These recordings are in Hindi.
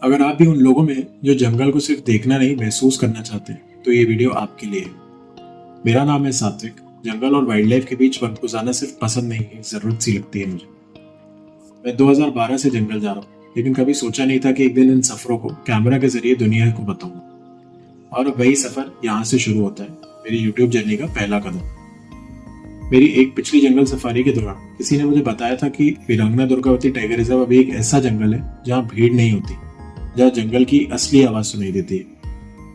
अगर आप भी उन लोगों में जो जंगल को सिर्फ देखना नहीं महसूस करना चाहते हैं तो ये वीडियो आपके लिए है। मेरा नाम है सात्विक। जंगल और वाइल्ड लाइफ के बीच वक्त गुजारना सिर्फ पसंद नहीं, एक जरूरत सी लगती है मुझे। मैं 2012 से जंगल जा रहा हूँ, लेकिन कभी सोचा नहीं था कि एक दिन इन सफरों को कैमरा के जरिए दुनिया को बताऊंगा। और अब वही सफर यहाँ से शुरू होता है, मेरी यूट्यूब जर्नी का पहला कदम। मेरी एक पिछली जंगल सफारी के दौरान किसी ने मुझे बताया था कि वीरांगना दुर्गावती टाइगर रिजर्व अभी एक ऐसा जंगल है जहाँ भीड़ नहीं होती, जहाँ जंगल की असली आवाज सुनाई देती है।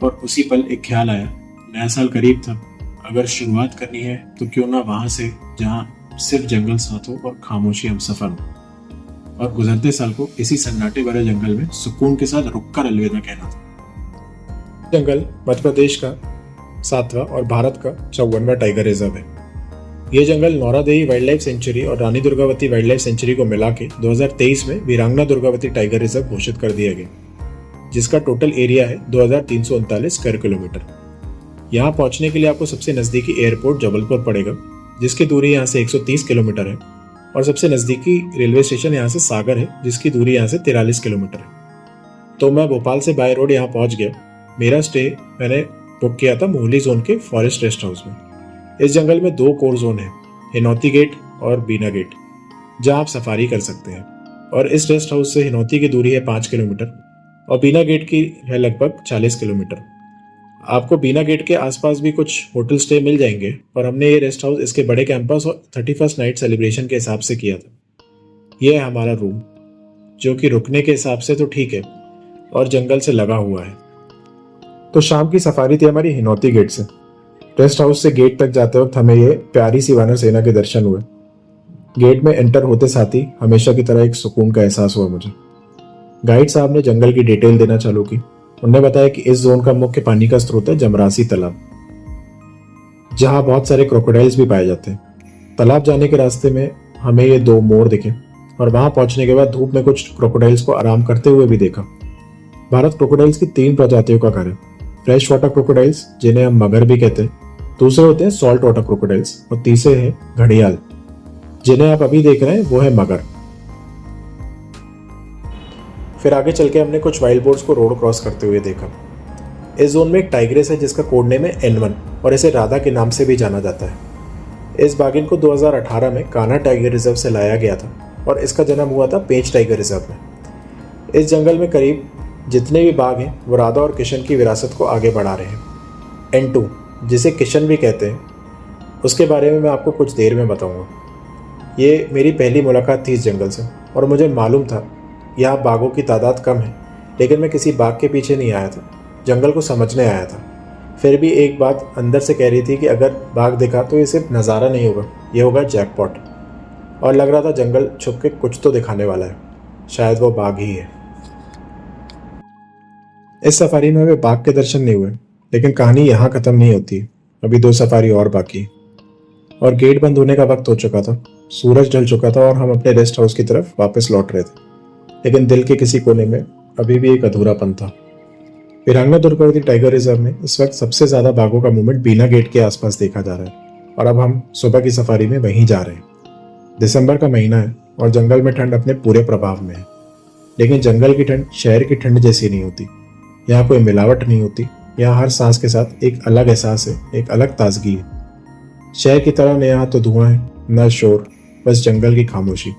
और उसी पल एक ख्याल आया, नया साल करीब था, अगर शुरुआत करनी है तो क्यों ना वहां से जहाँ सिर्फ जंगल साथ हो और खामोशी हम सफर हो। और गुजरते साल को इसी सन्नाटे भरे जंगल में सुकून के साथ रुककर अलविदा कहना था। जंगल मध्य प्रदेश का 7वां और भारत का 54वां टाइगर रिजर्व है। ये जंगल नौरादेवी वाइल्ड लाइफ सेंचुरी और Rani Durgavati wild life sanctuary को मिला के 2023 में वीरांगना दुर्गावती टाइगर रिजर्व घोषित कर दिया गया, जिसका टोटल एरिया है 2339 स्क्वायर किलोमीटर। यहाँ पहुंचने के लिए आपको सबसे नजदीकी एयरपोर्ट जबलपुर पड़ेगा, जिसकी दूरी यहाँ से 130 किलोमीटर है, और सबसे नजदीकी रेलवे स्टेशन यहाँ से सागर है, जिसकी दूरी यहाँ से 43 किलोमीटर है। तो मैं भोपाल से बाय रोड यहाँ पहुंच गया। मेरा स्टे मैंने बुक किया था मोहली जोन के फॉरेस्ट रेस्ट हाउस में। इस जंगल में 2 कोर जोन है, हिनौती गेट और बीना गेट, जहां आप सफारी कर सकते हैं। और इस रेस्ट हाउस से हिनौती की दूरी है 5 किलोमीटर और बीना गेट की है लगभग 40 किलोमीटर। आपको बीना गेट के आसपास भी कुछ होटल स्टे मिल जाएंगे, पर हमने ये रेस्ट हाउस इसके बड़े कैंपस और 31st नाइट सेलिब्रेशन के हिसाब से किया था। ये है हमारा रूम, जो कि रुकने के हिसाब से तो ठीक है और जंगल से लगा हुआ है। तो शाम की सफारी थी हमारी हिनौती गेट से। रेस्ट हाउस से गेट तक जाते वक्त हमें ये प्यारी सी वानर सेना के दर्शन हुए। गेट में एंटर होते साथ ही हमेशा की तरह एक सुकून का एहसास हुआ मुझे। गाइड साहब ने जंगल की डिटेल देना चालू की। उन्होंने बताया कि इस जोन का मुख्य पानी का स्रोत है जमरासी तालाब, जहां बहुत सारे क्रोकोडाइल्स भी पाए जाते हैं। तालाब जाने के रास्ते में हमें ये 2 मोर दिखे और वहां पहुंचने के बाद धूप में कुछ क्रोकोडाइल्स को आराम करते हुए भी देखा। भारत क्रोकोडाइल्स की 3 प्रजातियों का घर है। फ्रेश वाटर क्रोकोडाइल्स, जिन्हें हम मगर भी कहते हैं, दूसरे होते हैं सॉल्ट वाटर क्रोकोडाइल्स, और तीसरे हैं घड़ियाल, जिन्हें आप अभी देख रहे हैं वो है मगर। फिर आगे चल के हमने कुछ वाइल्ड बोर्ड्स को रोड क्रॉस करते हुए देखा। इस जोन में एक टाइग्रेस है जिसका कोड नेम है N1 और इसे राधा के नाम से भी जाना जाता है। इस बाघिन को 2018 में कान्हा टाइगर रिजर्व से लाया गया था और इसका जन्म हुआ था पेंच टाइगर रिजर्व में। इस जंगल में करीब जितने भी बाघ हैं वो राधा और किशन की विरासत को आगे बढ़ा रहे हैं। N2, जिसे किशन भी कहते हैं, उसके बारे में मैं आपको कुछ देर में बताऊंगा। ये मेरी पहली मुलाकात थी इस जंगल से और मुझे मालूम था यहाँ बाघों की तादाद कम है, लेकिन मैं किसी बाघ के पीछे नहीं आया था, जंगल को समझने आया था। फिर भी एक बात अंदर से कह रही थी कि अगर बाघ दिखा तो ये सिर्फ नज़ारा नहीं होगा, ये होगा जैकपॉट। और लग रहा था जंगल छुप के कुछ तो दिखाने वाला है, शायद वो बाघ ही है। इस सफारी में हमें बाघ के दर्शन नहीं हुए, लेकिन कहानी यहाँ खत्म नहीं होती। अभी 2 सफारी और बाकी, और गेट बंद होने का वक्त हो चुका था। सूरज ढल चुका था और हम अपने रेस्ट हाउस की तरफ वापस लौट रहे थे, लेकिन दिल के किसी कोने में अभी भी एक अधूरापन था। वीरांगना दुर्गावती टाइगर रिजर्व में इस वक्त सबसे ज्यादा बाघों का मूवमेंट बीना गेट के आसपास देखा जा रहा है, और अब हम सुबह की सफारी में वहीं जा रहे हैं। दिसंबर का महीना है और जंगल में ठंड अपने पूरे प्रभाव में है, लेकिन जंगल की ठंड शहर की ठंड जैसी नहीं होती। यहाँ कोई मिलावट नहीं होती। यहाँ हर सांस के साथ एक अलग एहसास है, एक अलग ताजगी है। शहर की तरह न यहाँ तो धुआं है, न शोर, बस जंगल की खामोशी,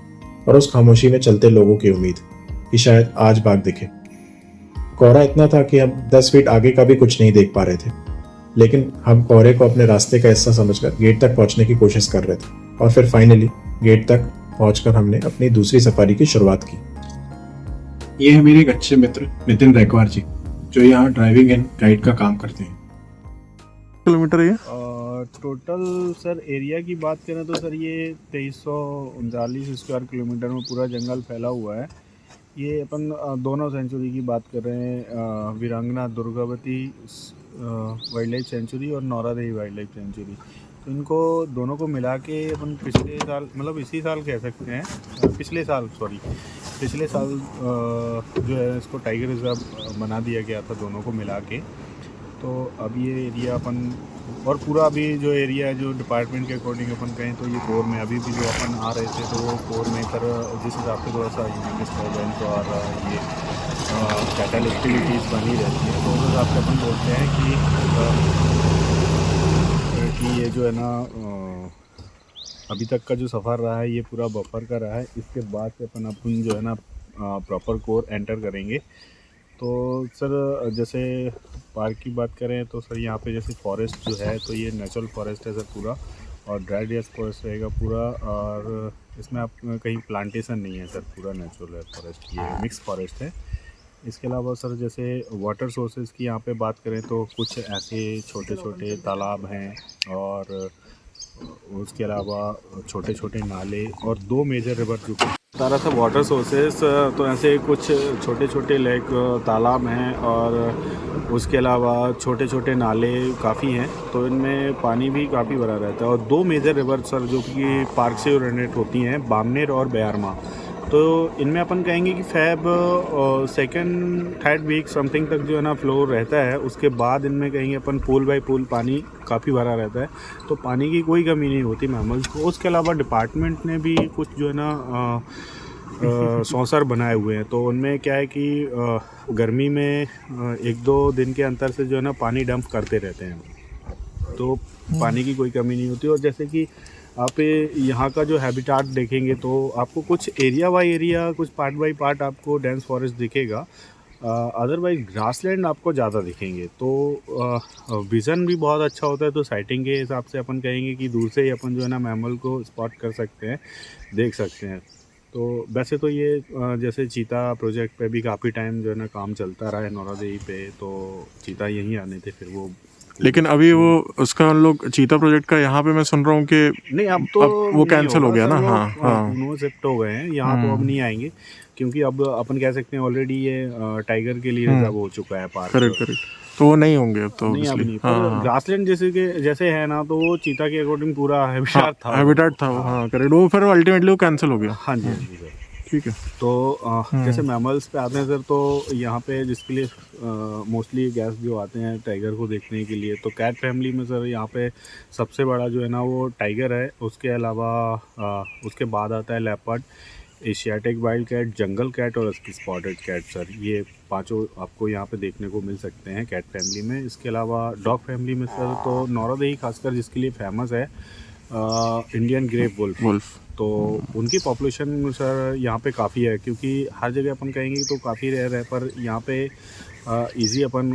और उस खामोशी में चलते लोगों की उम्मीद कि शायद आज बाघ दिखे। कोहरा इतना था कि हम 10 फीट आगे का भी कुछ नहीं देख पा रहे थे, लेकिन हम कोहरे को अपने रास्ते का हिस्सा समझकर गेट तक पहुंचने की कोशिश कर रहे थे। और फिर फाइनली गेट तक पहुंचकर हमने अपनी दूसरी सफारी की शुरुआत की। ये है मेरे एक अच्छे मित्र नितिन रैकवार जी, जो यहाँ ड्राइविंग एंड गाइड का काम करते हैं। किलोमीटर है टोटल सर एरिया की बात करें तो सर ये 2339 स्क्वायर किलोमीटर में पूरा जंगल फैला हुआ है। ये अपन दोनों सेंचुरी की बात कर रहे हैं, वीरांगना दुर्गावती वाइल्ड लाइफ सेंचुरी और नौरादेवी वाइल्ड लाइफ सेंचुरी। तो इनको दोनों को मिला के अपन पिछले साल, मतलब इसी साल कह सकते हैं, पिछले साल जो है इसको टाइगर रिजर्व बना दिया गया था दोनों को मिला के। तो अब ये एरिया अपन और पूरा अभी जो एरिया है, जो डिपार्टमेंट के अकॉर्डिंग अपन कहें तो ये कोर में अभी भी जो अपन आ रहे थे तो वो कोर में सर जिस हिसाब से थोड़ा सा यूनिक डिस्टर्बेंस और ये कैटल एक्टिविटीज़ बनी रहती हैं। तो उस हिसाब से अपन बोलते हैं कि ये जो है ना अभी तक का जो सफ़र रहा है ये पूरा बफर का रहा है। इसके बाद से अपन जो है ना प्रॉपर कोर एंटर करेंगे। तो सर जैसे पार्क की बात करें तो सर यहाँ पे जैसे फॉरेस्ट जो है तो ये नेचुरल फॉरेस्ट है सर पूरा, और ड्राई डेस फॉरेस्ट रहेगा पूरा, और इसमें आप कहीं प्लांटेशन नहीं है सर, पूरा नेचुरल है फॉरेस्ट, ये मिक्स फॉरेस्ट है। इसके अलावा सर जैसे वाटर सोर्सेज की यहाँ पे बात करें तो कुछ ऐसे छोटे छोटे तालाब हैं, और उसके अलावा छोटे छोटे नाले और 2 मेजर रिवर जो तारा था वाटर सोर्सेस। तो ऐसे कुछ छोटे छोटे लेक तालाब हैं, और उसके अलावा छोटे छोटे नाले काफ़ी हैं। तो इनमें पानी भी काफ़ी भरा रहता है, और 2 मेजर रिवर सर जो कि पार्क से ओरिजिनेट होती हैं, बामनेर और बयारमा। तो इनमें अपन कहेंगे कि Feb second third week something तक जो है ना फ्लो रहता है। उसके बाद इनमें कहेंगे अपन पूल बाय पूल पानी काफ़ी भरा रहता है, तो पानी की कोई कमी नहीं होती मैमल्स को। उसके अलावा डिपार्टमेंट ने भी कुछ जो है ना सौंसर बनाए हुए हैं, तो उनमें क्या है कि गर्मी में 1-2 दिन के अंतर से जो है ना पानी डंप करते रहते हैं, तो पानी की कोई कमी नहीं होती। और जैसे कि आप यहाँ का जो हैबिटाट देखेंगे तो आपको कुछ एरिया बाय एरिया, कुछ पार्ट बाय पार्ट आपको डेंस फॉरेस्ट दिखेगा, अदरवाइज ग्रासलैंड आपको ज़्यादा दिखेंगे। तो विज़न भी बहुत अच्छा होता है, तो साइटिंग के हिसाब से अपन कहेंगे कि दूर से ही अपन जो है ना मैमल को स्पॉट कर सकते हैं, देख सकते हैं। तो वैसे तो ये जैसे चीता प्रोजेक्ट पे भी काफ़ी टाइम जो है ना काम चलता रहा है नौरादेही पे, तो चीता यहीं आने थे, फिर वो लेकिन अभी वो उसका हम लोग चीता प्रोजेक्ट का यहाँ पे मैं सुन रहा हूँ कि नहीं, अब तो वो कैंसिल हो गया ना। हाँ हाँ, वो शिफ्ट हो गए हैं यहाँ, तो अब नहीं आएंगे, क्योंकि अब अपन कह सकते हैं ऑलरेडी ये टाइगर के लिए रिजर्व हो चुका है पार्क। करेक्ट करेक्ट, तो वो नहीं होंगे अब तो नहीं, अब obviously। नहीं, हाँ पर हाँ, ग्रासलैंड जैसे है ना, तो वो चीता के अकॉर्डिंग पूरा हैबिटाट था। हैबिटेट था वो। हाँ करेक्ट, वो फिर अल्टीमेटली वो कैंसिल हो गया। हाँ जी, हाँ जी सर। ठीक है। तो जैसे मैमल्स पे आते हैं सर, तो यहाँ पे जिसके लिए मोस्टली गेस्ट जो आते हैं टाइगर को देखने के लिए, तो कैट फैमिली में सर यहाँ पे सबसे बड़ा जो है ना वो टाइगर है। उसके अलावा उसके बाद आता है leopard, Asiatic wild cat, jungle cat और स्पॉटेड कैट सर। ये पांचों आपको यहाँ पे देखने को मिल सकते हैं कैट फैमिली में। इसके अलावा डॉग फैमिली में सर तो नौरादेही खासकर जिसके लिए फेमस है इंडियन ग्रे वुल्फ। तो उनकी पॉपुलेशन सर यहाँ पे काफ़ी है, क्योंकि हर जगह अपन कहेंगे तो काफ़ी रेयर है, पर यहाँ पे इजी अपन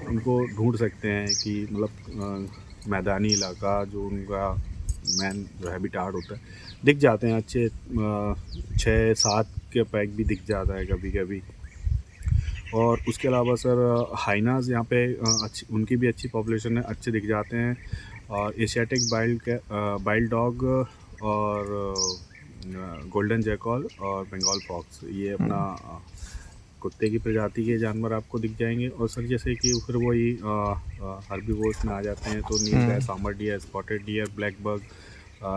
उनको ढूंढ सकते हैं कि मतलब मैदानी इलाका जो उनका मैन जो हैबिटाट होता है दिख जाते हैं अच्छे। 6-7 के पैक भी दिख जाता है कभी कभी। और उसके अलावा सर हाइनास यहाँ पे अच्छी, उनकी भी अच्छी पॉपुलेशन है, अच्छे दिख जाते हैं। और एशियाटिक वाइल्ड डॉग और गोल्डन जैकॉल और बंगाल फॉक्स, ये अपना कुत्ते की प्रजाति के जानवर आपको दिख जाएंगे। और सर जैसे कि फिर वही हर्बीवोर्स में आ जाते हैं, तो nilgai, sambar deer, spotted deer, blackbuck,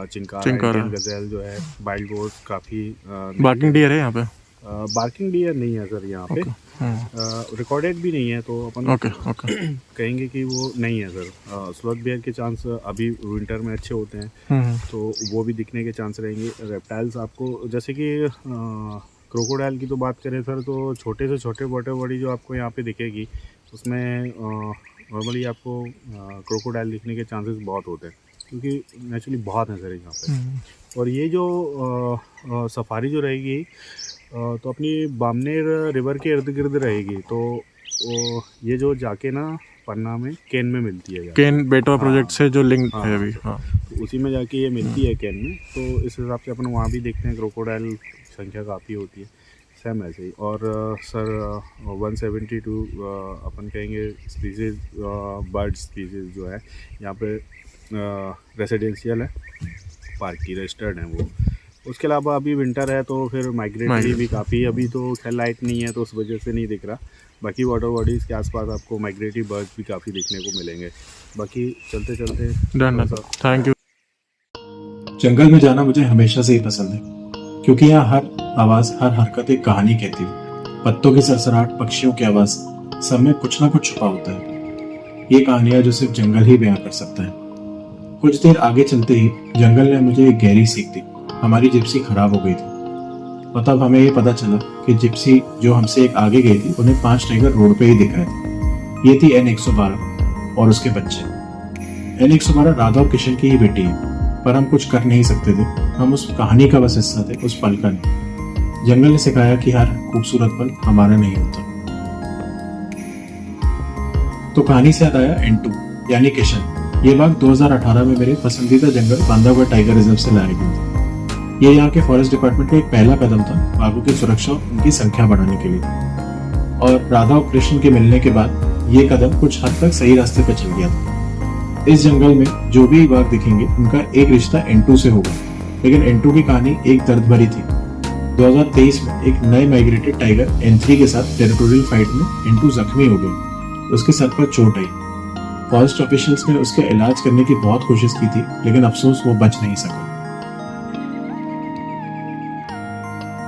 chinkara, Indian gazelle जो है, वाइल्ड गोट काफ़ी। बार्किंग डियर है यहाँ पे? बार्किंग डियर नहीं है सर यहाँ पे, रिकॉर्डेड भी नहीं है, तो अपन कहेंगे कि वो नहीं है सर। स्लॉथ बियर के चांस अभी विंटर में अच्छे होते हैं, तो वो भी दिखने के चांस रहेंगे। रेप्टाइल्स आपको जैसे कि क्रोकोडाइल की तो बात करें सर, तो छोटे से छोटे बॉडी जो आपको यहाँ पे दिखेगी, उसमें नॉर्मली आपको क्रोकोडाइल दिखने के चांसेस बहुत होते हैं, क्योंकि नेचुरली बहुत हैं सर यहाँ पे। और ये जो सफारी जो रहेगी तो अपनी बामनेर रिवर के इर्द गिर्द रहेगी। तो ये जो जाके ना पन्ना में केन में मिलती है, केन बेटवा प्रोजेक्ट से जो लिंक है अभी, तो उसी में जाके ये मिलती है केन में। तो इस हिसाब से अपन वहाँ भी देखते हैं क्रोकोडाइल संख्या काफ़ी होती है, सेम ऐसे ही। और सर 172 अपन कहेंगे स्पीसीज, बर्ड स्पीसीज जो है यहाँ पे रेसिडेंशियल है, पार्क की रजिस्टर्ड हैं वो। उसके अलावा अभी विंटर है, तो फिर माइग्रेटरी भी काफ़ी, अभी तो खैर लाइट नहीं है तो उस वजह से नहीं दिख रहा। बाकी वाटर बॉडीज़ के आसपास आपको माइग्रेटरी बर्ड्स भी काफ़ी देखने को मिलेंगे। बाकी चलते चलते थैंक यू। जंगल में जाना मुझे हमेशा से ही पसंद है, क्योंकि यहाँ हर आवाज़, हर हरकत एक कहानी कहती है। पत्तों की सरसराहट, पक्षियों की आवाज़, सब में कुछ ना कुछ छुपा होता है। ये कहानियाँ जो सिर्फ जंगल ही बयां कर सकता है। कुछ देर आगे चलते ही जंगल ने मुझे एक गहरी सीख दी। हमारी जिप्सी खराब हो गई थी। और तब हमें ये पता चला कि जिप्सी जो हमसे एक आगे गई थी उन्हें 5 टाइगर रोड पे ही दिख रहे थे। ये थी N112 और उसके बच्चे। N112 राधा और किशन की ही बेटी है, पर हम कुछ कर नहीं सकते थे। हम उस कहानी का बस हिस्सा थे, उस पल का नहीं। जंगल ने सिखाया कि हर खूबसूरत पल हमारा नहीं होता। तो कहानी से याद आया N2 यानी किशन। ये बाघ 2018 में मेरे पसंदीदा जंगल बांधवगढ़ टाइगर रिजर्व से लाया गया था। ये यहाँ के फॉरेस्ट डिपार्टमेंट का एक पहला कदम था बाघों की सुरक्षा और उनकी संख्या बढ़ाने के लिए। और राधा और कृष्ण के मिलने के बाद ये कदम कुछ हद तक सही रास्ते पर चल गया था। इस जंगल में जो भी बाघ दिखेंगे उनका एक रिश्ता N2 से होगा, लेकिन N2 की कहानी एक दर्द भरी थी। 2023 में एक नए माइग्रेटेड टाइगर N3 के साथ टेरिटोरियल फाइट में N2 जख्मी हो गया। उसके सर पर चोट आई। फॉरेस्ट ऑफिशियल्स ने उसके इलाज करने की बहुत कोशिश की थी, लेकिन अफसोस वो बच नहीं सका।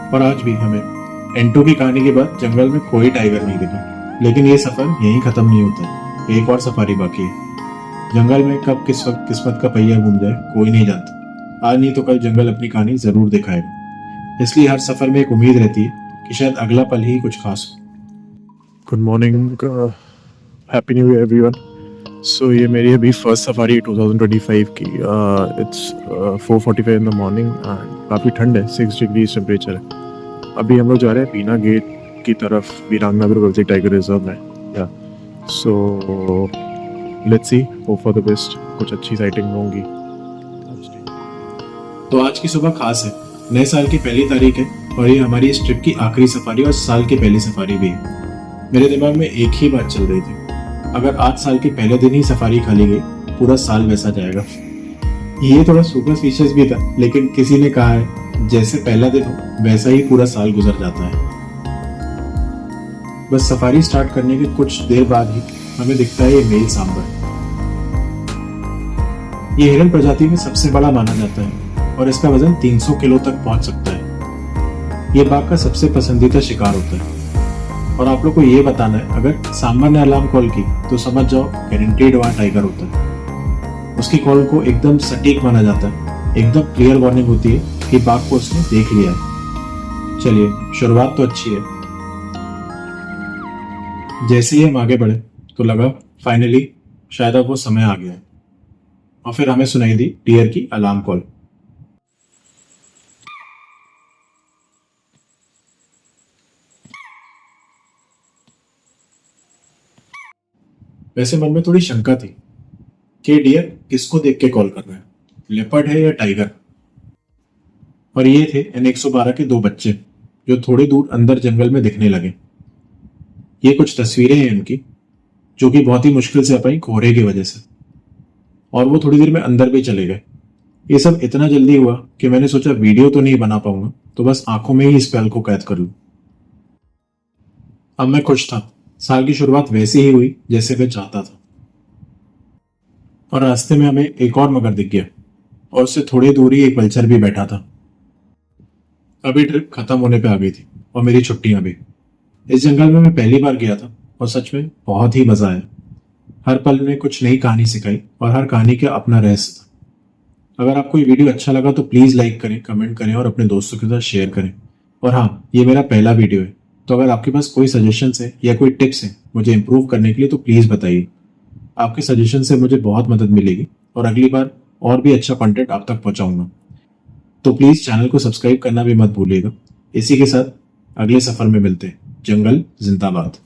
और आज भी हमें N2 की कहानी के बाद जंगल में कोई टाइगर नहीं दिखा, लेकिन ये सफर यहीं खत्म नहीं होता। एक और सफारी बाकी है। जंगल में कब किस वक्त किस्मत का पहिया घूम जाए कोई नहीं जानता। आज नहीं तो कल जंगल अपनी कहानी जरूर दिखाएगा। इसलिए हर सफर में एक उम्मीद रहती है कि शायद अगला पल ही कुछ खास हो। Good morning, happy new year everyone. So ये मेरी अभी फर्स्ट सफारी 2025 की। It's 4:45 in the morning and काफ़ी ठंड है, 6 डिग्री टेम्परेचर है। अभी हम लोग जा रहे हैं पीना गेट की तरफ, वीरांगना प्रकृति टाइगर रिजर्व में। या so let's see, hope for the best, कुछ अच्छी साइटिंग होंगी। तो आज की सुबह खास है। नए साल की पहली तारीख है और ये हमारी इस ट्रिप की आखिरी सफारी और साल की पहली सफारी भी है। मेरे दिमाग में एक ही बात चल रही थी, अगर आज साल के पहले दिन ही सफारी खाली गई पूरा साल वैसा जाएगा। ये थोड़ा सुपरस्टिशियस भी था, लेकिन किसी ने कहा है जैसे पहला दिन हो वैसा ही पूरा साल गुजर जाता है। बस सफारी स्टार्ट करने के कुछ देर बाद ही हमें दिखता है ये मेल सांबर। ये हिरन प्रजाति में सबसे बड़ा माना जाता है और इसका वजन 300 किलो तक पहुंच सकता है। ये बाघ का सबसे पसंदीदा शिकार होता है। और आप लोग को ये बताना है, अगर सांबर ने अलार्म कॉल की तो समझ जाओ गारंटीड वहां टाइगर होता है। उसकी कॉल को एकदम सटीक माना जाता है। एकदम क्लियर वार्निंग होती है कि बाघ को उसने देख लिया है। चलिए, शुरुआत तो अच्छी है। जैसे ही हम आगे बढ़े तो लगा फाइनली शायद अब वो समय आ गया है। और फिर हमें सुनाई दी डियर की अलार्म कॉल। वैसे मन में थोड़ी शंका थी कि डियर किसको देख के कॉल कर रहा है, लेपर्ड है या टाइगर। और ये थे N112 के 2 बच्चे जो थोड़ी दूर अंदर जंगल में दिखने लगे। ये कुछ तस्वीरें हैं इनकी, जो कि बहुत ही मुश्किल से पाई कोहरे की वजह से। और वो थोड़ी देर में अंदर भी चले गए। ये सब इतना जल्दी हुआ कि मैंने सोचा वीडियो तो नहीं बना पाऊंगा, तो बस आंखों में ही इस पल को कैद कर लूं। अब मैं खुश था। साल की शुरुआत वैसे ही हुई जैसे मैं चाहता था। और रास्ते में हमें एक और मगर दिख गया और उससे थोड़ी दूर ही एक वल्चर भी बैठा था। अभी ट्रिप खत्म होने पे आ गई थी और मेरी छुट्टियां भी। इस जंगल में मैं पहली बार गया था और सच में बहुत ही मजा आया। हर पल ने कुछ नई कहानी सिखाई और हर कहानी का अपना रहस्य था। अगर आपको ये वीडियो अच्छा लगा तो प्लीज लाइक करें, कमेंट करें और अपने दोस्तों के साथ शेयर करें। और हाँ, ये मेरा पहला वीडियो है, तो अगर आपके पास कोई सजेशंस है या कोई टिप्स है मुझे इम्प्रूव करने के लिए तो प्लीज बताइए। आपके सजेशन से मुझे बहुत मदद मिलेगी और अगली बार और भी अच्छा कंटेंट आप तक पहुंचाऊंगा। तो प्लीज चैनल को सब्सक्राइब करना भी मत भूलिएगा। इसी के साथ अगले सफर में मिलते हैं। जंगल जिंदाबाद।